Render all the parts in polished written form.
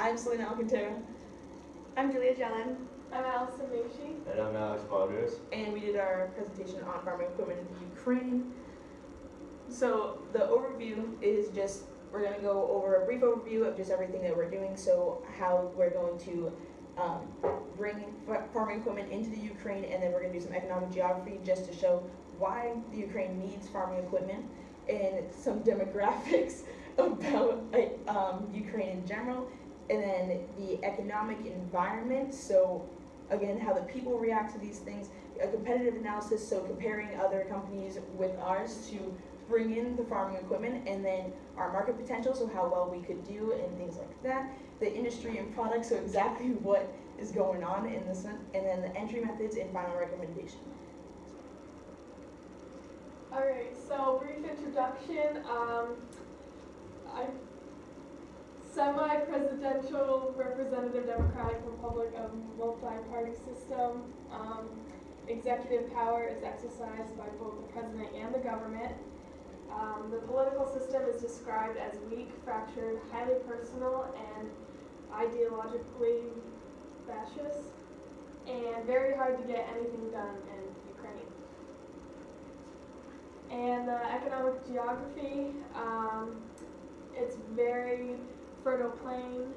I'm Selena Alcantara. I'm Julia Jelen. I'm Allison Mushi. And I'm Alex Padres. And we did our presentation on farming equipment in the Ukraine. So the overview is just, we're going to go over a brief overview of just everything that we're doing, so how we're going to bring farming equipment into the Ukraine, and then we're going to do some economic geography just to show why the Ukraine needs farming equipment, and some demographics about Ukraine in general, and then the economic environment, so again, how the people react to these things, a competitive analysis, so comparing other companies with ours to bring in the farming equipment, and then our market potential, so how well we could do and things like that, the industry and products, so exactly what is going on in this, and then the entry methods and final recommendation. Alright, so brief introduction. I'm semi-presidential representative Democratic Republic of multi-party system. Executive power is exercised by both the president and the government. The political system is described as weak, fractured, highly personal, and ideologically fascist, and very hard to get anything done in Ukraine. And economic geography, it's very fertile plain,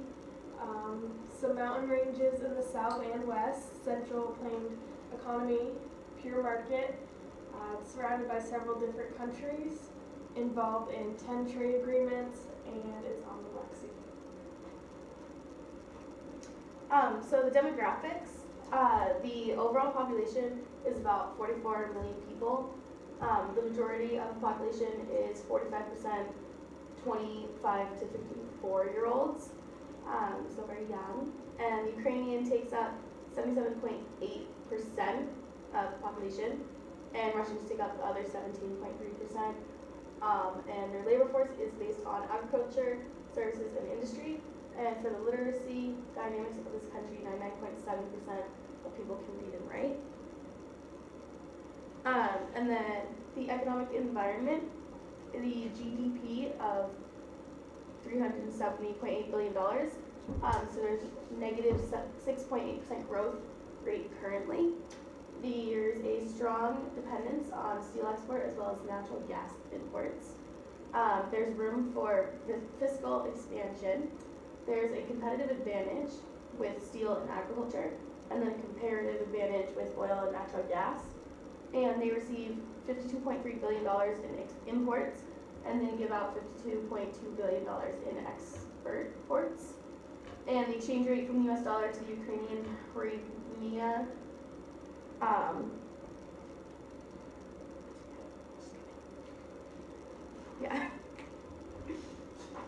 some mountain ranges in the south and west, central plain economy, pure market. It's surrounded by several different countries, involved in 10 trade agreements, and it's on the Black Sea. So the demographics, the overall population is about 44 million people. The majority of the population is 45% 25 to 54-year-olds, so very young. And Ukrainian takes up 77.8% of the population, and Russians take up the other 17.3%. And their labor force is based on agriculture, services, and industry. And for the literacy dynamics of this country, 99.7% of people can read and write. And then the economic environment, the GDP of $370.8 billion. So there's negative 6.8% growth rate currently. There's a strong dependence on steel export as well as natural gas imports. There's room for fiscal expansion. There's a competitive advantage with steel and agriculture, and then a comparative advantage with oil and natural gas. And they receive $52.3 billion in imports, and then give out $52.2 billion in exports. And the exchange rate from the US dollar to the Ukrainian hryvnia, yeah.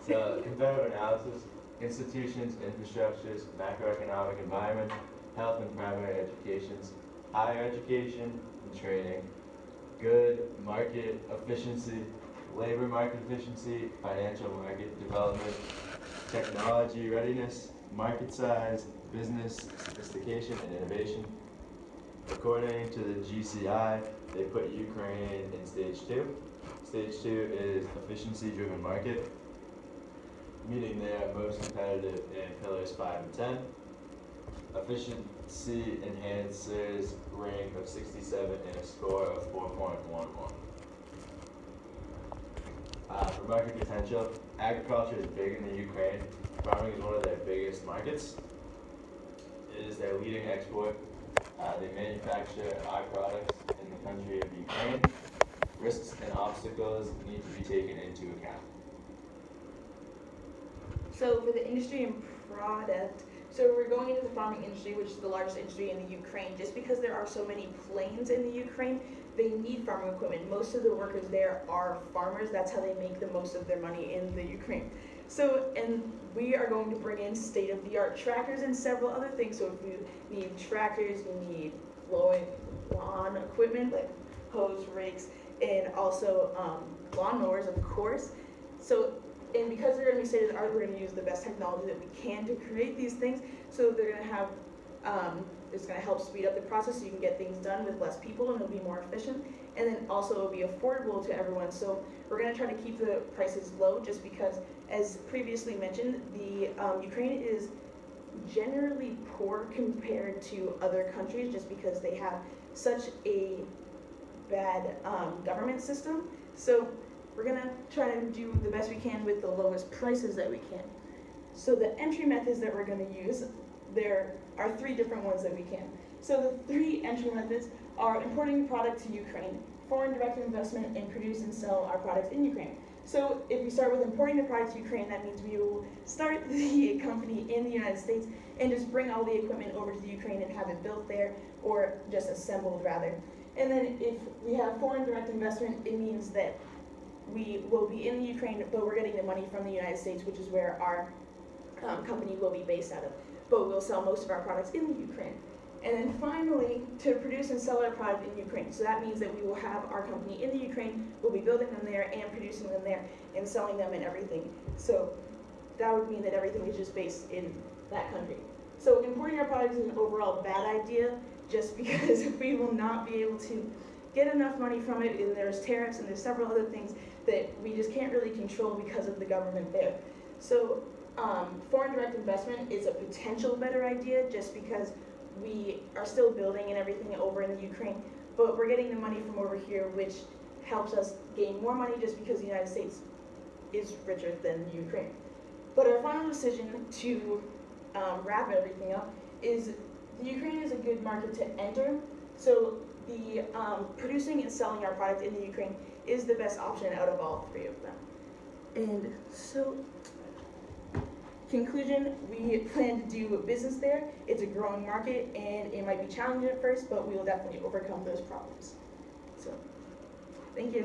So, comparative analysis, institutions, infrastructures, macroeconomic environment, health and primary educations, higher education and training, good market efficiency, labor market efficiency, financial market development, technology readiness, market size, business sophistication and innovation. According to the GCI, they put Ukraine in stage 2. Stage 2 is efficiency-driven market, meaning they are most competitive in pillars 5 and 10. Efficiency enhancers rank of 67 and a score of 4.11. For market potential, agriculture is big in the Ukraine. Farming is one of their biggest markets. It is their leading export. They manufacture our products in the country of Ukraine. Risks and obstacles need to be taken into account. So for the industry and product, so we're going into the farming industry, which is the largest industry in the Ukraine. Just because there are so many plains in the Ukraine, they need farming equipment. Most of the workers there are farmers. That's how they make the most of their money in the Ukraine. So, and we are going to bring in state-of-the-art tractors and several other things. So if you need tractors, you need lawn equipment like hose, rakes, and also lawnmowers, of course. So, and because they're going to be state-of-the-art, we're going to use the best technology that we can to create these things. So they're going to have, it's going to help speed up the process so you can get things done with less people and it'll be more efficient. and then also it'll be affordable to everyone. So we're going to try to keep the prices low, just because, as previously mentioned, the Ukraine is generally poor compared to other countries, just because they have such a bad government system. So we're gonna try to do the best we can with the lowest prices that we can. So the entry methods that we're gonna use, there are 3 different ones that we can. So the 3 entry methods are importing a product to Ukraine, foreign direct investment, and produce and sell our products in Ukraine. So if we start with importing the product to Ukraine, that means we will start the company in the United States and just bring all the equipment over to the Ukraine and have it built there, or just assembled rather. And then if we have foreign direct investment, it means that we will be in the Ukraine, but we're getting the money from the United States, which is where our company will be based out of. But we'll sell most of our products in the Ukraine. And then finally, to produce and sell our product in Ukraine. So that means that we will have our company in the Ukraine, we'll be building them there and producing them there and selling them and everything. So that would mean that everything is just based in that country. So importing our products is an overall bad idea, just because we will not be able to get enough money from it, and there's tariffs and there's several other things that we just can't really control because of the government there. So foreign direct investment is a potential better idea, just because we are still building and everything over in the Ukraine, but we're getting the money from over here, which helps us gain more money, just because the United States is richer than the Ukraine. But our final decision to wrap everything up is the Ukraine is a good market to enter. So the producing and selling our product in the Ukraine is the best option out of all 3 of them. And so, conclusion, we plan to do business there. It's a growing market, and it might be challenging at first, but we will definitely overcome those problems. So, thank you.